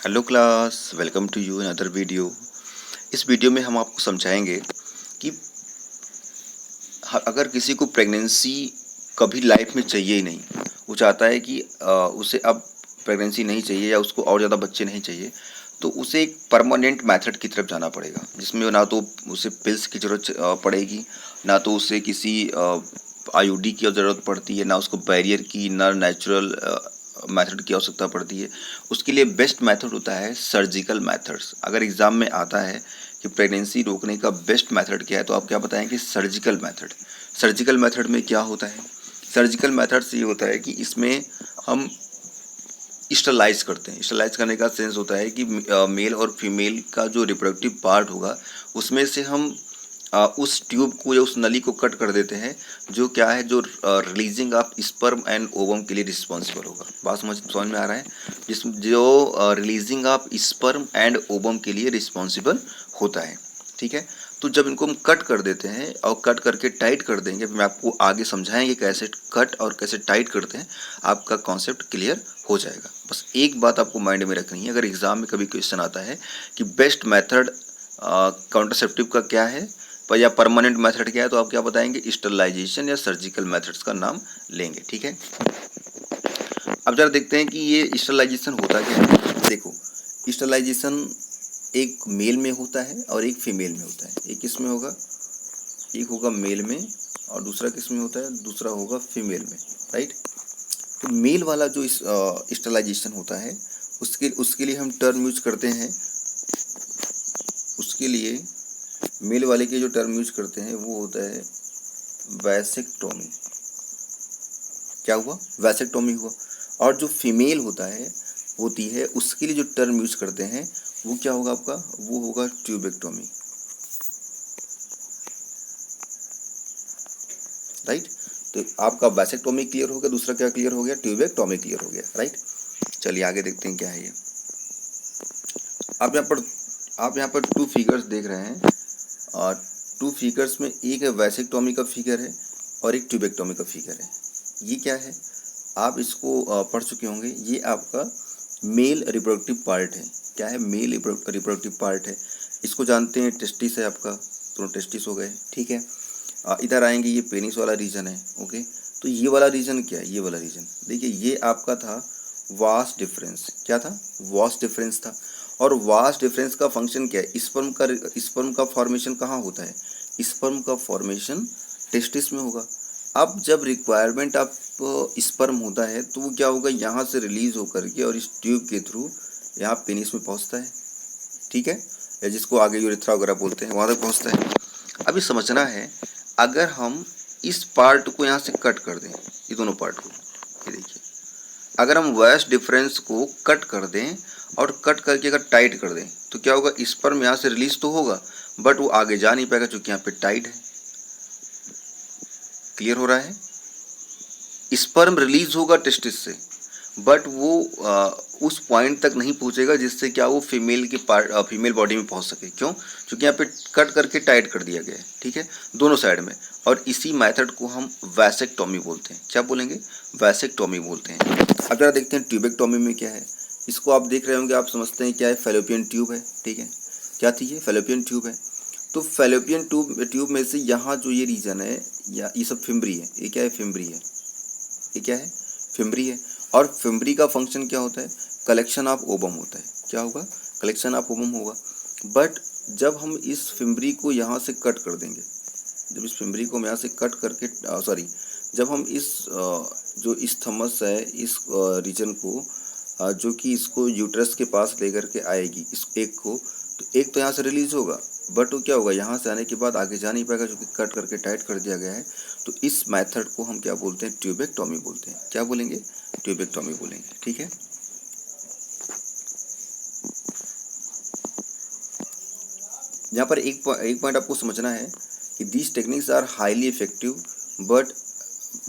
Hello class, welcome to you another video. इस video में हम आपको समझाएंगे कि अगर किसी को प्रेगनेंसी कभी लाइफ में चाहिए ही नहीं, वो चाहता है कि उसे अब प्रेगनेंसी नहीं चाहिए या उसको और ज़्यादा बच्चे नहीं चाहिए, तो उसे एक परमानेंट मेथड की तरफ जाना पड़ेगा, जिसमें ना तो उसे पिल्स की ज़रूरत पड़ेगी, ना तो उसे किसी आईयूडी की ज़रूरत पड़ती है, ना उसको बैरियर की, ना नेचुरल मेथड की आवश्यकता पड़ती है। उसके लिए बेस्ट मेथड होता है सर्जिकल मेथड्स। अगर एग्ज़ाम में आता है कि प्रेगनेंसी रोकने का बेस्ट मेथड क्या है, तो आप क्या बताएंगे? Surgical method. सर्जिकल मेथड में क्या होता है? सर्जिकल मेथड से ये होता है कि इसमें हम स्टरलाइज करते हैं। स्टरलाइज करने का सेंस होता है कि मेल और फीमेल का जो रिप्रोडक्टिव पार्ट होगा, उसमें से हम उस ट्यूब को या उस नली को कट कर देते हैं, जो क्या है, जो releasing of sperm and ovum के लिए रिस्पॉन्सिबल होगा। बात समझ में आ रहा है? जो releasing of sperm and ovum के लिए रिस्पॉन्सिबल होता है। ठीक है, तो जब इनको हम कट कर देते हैं और कट करके टाइट कर देंगे, मैं आपको आगे समझाएंगे कैसे कट और कैसे टाइट करते हैं, आपका कॉन्सेप्ट क्लियर हो जाएगा। बस एक बात आपको माइंड में रखनी है, अगर एग्जाम में कभी क्वेश्चन आता है कि बेस्ट मेथड काउंटरसेप्टिव का क्या है पर या परमानेंट मेथड क्या है, तो आप क्या बताएंगे? स्टरलाइजेशन या सर्जिकल मेथड्स का नाम लेंगे। ठीक है, अब जरा देखते हैं कि ये स्टरलाइजेशन होता क्या है। देखो, स्टरलाइजेशन एक मेल में होता है और एक फीमेल में होता है। एक किस में होगा? एक होगा मेल में और दूसरा किस में होता है? दूसरा होगा फीमेल में। राइट, तो मेल वाला जो स्टरलाइजेशन होता है, उसके लिए हम टर्म यूज करते हैं। उसके लिए मेल वाले के जो टर्म यूज करते हैं वो होता है वैसेक्टोमी। क्या हुआ? वैसेक्टोमी हुआ। और जो फीमेल होती है, उसके लिए जो टर्म यूज करते हैं वो क्या होगा आपका? वो होगा ट्यूबेक्टोमी। राइट, तो आपका वैसेक्टोमी क्लियर हो गया, दूसरा क्या क्लियर हो गया? ट्यूबेक्टोमी क्लियर हो गया। राइट, चलिए आगे देखते हैं क्या है ये। आप यहाँ पर टू फिगर्स देख रहे हैं, और टू फिगर्स में एक है वैसेक्टोमी का फिगर है और एक ट्यूबेक्टोमी का फिगर है। ये क्या है? आप इसको पढ़ चुके होंगे। ये आपका मेल रिप्रोडक्टिव पार्ट है। क्या है? मेल रिप्रोडक्टिव पार्ट है। इसको जानते हैं, टेस्टिस है आपका, दोनों टेस्टिस हो गए। ठीक है, इधर आएंगे, ये पेनिस वाला रीजन है। ओके, तो ये वाला रीजन क्या है? ये वाला रीजन देखिए, ये आपका था वास डिफरेंस। क्या था? वास डिफरेंस था। और वास डिफरेंस का फंक्शन क्या है? स्पर्म का फॉर्मेशन कहाँ होता है? स्पर्म का फॉर्मेशन टेस्टिस में होगा। अब जब रिक्वायरमेंट ऑफ स्पर्म होता है, तो वो क्या होगा? यहाँ से रिलीज होकर के और इस ट्यूब के थ्रू यहाँ पेनिस में पहुँचता है। ठीक है, या जिसको आगे यूरेथ्रा वगैरह बोलते हैं, वहाँ तक पहुँचता है। अभी समझना है, अगर हम इस पार्ट को यहाँ से कट कर दें, ये दोनों पार्ट को, ये देखिए, अगर हम वैस डिफरेंस को कट कर दें और कट करके अगर टाइट कर दें, तो क्या होगा? स्पर्म यहाँ से रिलीज तो होगा, बट वो आगे जा नहीं पाएगा, क्योंकि यहाँ पे टाइट है। क्लियर हो रहा है? स्पर्म रिलीज होगा टेस्टिस से, बट वो उस पॉइंट तक नहीं पहुंचेगा जिससे क्या वो फीमेल बॉडी में पहुंच सके। क्यों? क्योंकि यहाँ पे कट करके टाइट कर दिया गया है। ठीक है, दोनों साइड में। और इसी मेथड को हम वैसेक्टोमी बोलते हैं। क्या बोलेंगे? वैसेक्टोमी बोलते हैं। अब जरा देखते हैं ट्यूबेक्टोमी में क्या है। इसको आप देख रहे होंगे, आप समझते हैं क्या है? फैलोपियन ट्यूब है। ठीक है, क्या थी ये? फैलोपियन ट्यूब है। तो फैलोपियन ट्यूब में से यहाँ जो ये रीजन है, या ये सब फिम्बरी है। ये क्या है? फिम्बरी है। ये क्या है? फिम्बरी है। और फिम्बरी का फंक्शन क्या होता है? कलेक्शन ऑफ ओवम होता है। क्या होगा? कलेक्शन ऑफ ओवम होगा। बट जब हम इस फिम्बरी को यहाँ से कट कर देंगे, जब इस फिम्बरी को हम यहाँ से कट करके सॉरी, जब हम इस जो इस थमस है, इस रीजन को जो कि इसको यूट्रस के पास लेकर के आएगी, इस एक को, तो एक तो यहाँ से रिलीज होगा, बट वो क्या होगा? यहाँ से आने के बाद आगे जा नहीं पाएगा, क्योंकि कट करके टाइट कर दिया गया है। तो इस मेथड को हम क्या बोलते हैं? ट्यूबेक्टोमी बोलते हैं। क्या बोलेंगे? ट्यूबेक्टोमी बोलेंगे। ठीक है, यहाँ पर एक पॉइंट आपको समझना है कि these techniques are highly effective but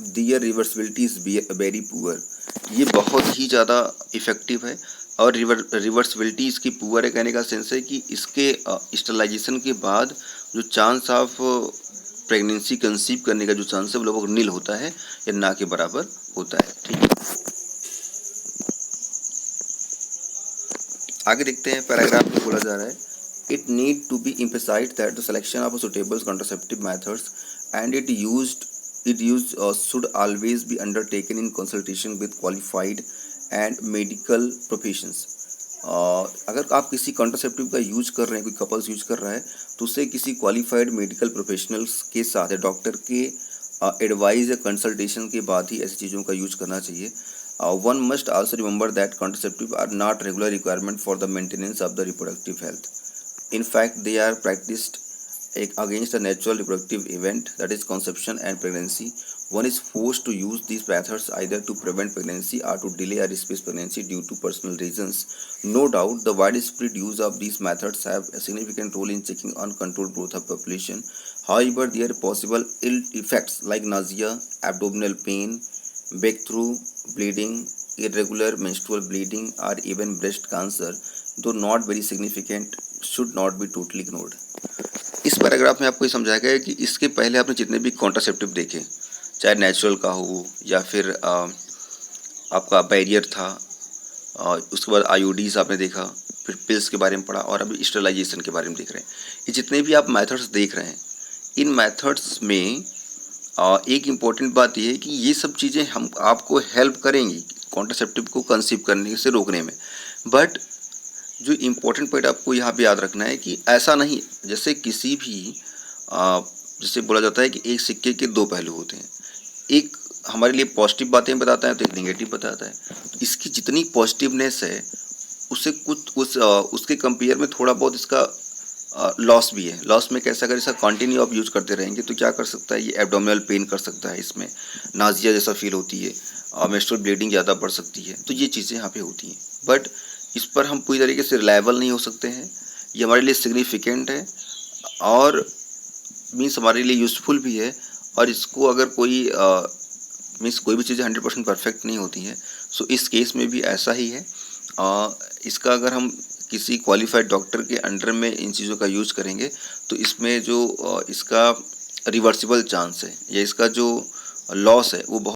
their reversibility is very poor. ये बहुत ही ज़्यादा इफेक्टिव है और रिवर्सिबिलिटी इसकी पुअर है। कहने का सेंस है कि इसके स्टरलाइजेशन के बाद जो चांस ऑफ प्रेगनेंसी कंसीव करने का जो चांस है वो लगभग नील होता है या ना के बराबर होता है। ठीक है, आगे देखते हैं, पैराग्राफ में बोला जा रहा है, it need to be emphasized that the selection of suitable contraceptive methods and it use should always be undertaken in consultation with qualified and medical professions. अगर आप किसी कॉन्ट्रासेप्टिव का यूज कर रहे हैं, कोई कपल्स यूज कर रहा है, तो उसे किसी क्वालिफाइड मेडिकल प्रोफेशनल्स के साथ या डॉक्टर के एडवाइस या कंसल्टेशन के बाद ही ऐसी चीज़ों का यूज करना चाहिए। One must also remember that contraceptives are not regular requirement for the maintenance of the reproductive health. In fact, they are practiced against a natural reproductive event, that is conception and pregnancy. One is forced to use these methods either to prevent pregnancy or to delay or replace pregnancy due to personal reasons. No doubt, the widespread use of these methods have a significant role in checking uncontrolled growth of population. However, there are possible ill effects like nausea, abdominal pain, breakthrough bleeding, irregular menstrual bleeding, or even breast cancer, though not very significant, should not be totally ignored. इस paragraph में आपको ये समझाया गया है कि इसके पहले आपने जितने भी कॉन्ट्रासेप्टिव देखे, चाहे नेचुरल का हो या फिर आपका बैरियर था, उसके बाद आईओडीज आपने देखा, फिर पिल्स के बारे में पढ़ा और अभी स्टेरिलाइजेशन के बारे में देख रहे हैं। ये जितने भी आप मेथड्स देख रहे हैं, इन मेथड्स में एक इम्पॉर्टेंट बात यह है कि ये सब चीज़ें हम आपको हेल्प करेंगी कॉन्ट्रासेप्टिव को कंसीव करने से रोकने में, बट जो इम्पोर्टेंट पॉइंट आपको यहाँ पे याद रखना है कि ऐसा नहीं, जैसे किसी भी जैसे बोला जाता है कि एक सिक्के के दो पहलू होते हैं, एक हमारे लिए पॉजिटिव बातें बताता है तो एक नेगेटिव बताता है। तो इसकी जितनी पॉजिटिवनेस है उससे कुछ उसके कंपेयर में थोड़ा बहुत इसका लॉस भी है। लॉस में कैसा, अगर इसका कंटिन्यू आप यूज करते रहेंगे तो क्या कर सकता है, ये एब्डोमिनल पेन कर सकता है, इसमें नाजिया जैसा फील होती है, मेंस्ट्रुअल ब्लीडिंग ज़्यादा बढ़ सकती है, तो ये चीज़ें यहाँ पे होती हैं। बट इस पर हम पूरी तरीके से रिलायबल नहीं हो सकते हैं। ये हमारे लिए सिग्निफिकेंट है और मीन्स हमारे लिए यूज़फुल भी है, और इसको अगर कोई मीन्स कोई भी चीज़ें 100% परफेक्ट नहीं होती हैं, सो इस केस में भी ऐसा ही है। इसका अगर हम किसी क्वालिफाइड डॉक्टर के अंडर में इन चीज़ों का यूज़ करेंगे तो इसमें जो इसका रिवर्सिबल चांस है या इसका जो लॉस है वो बहुत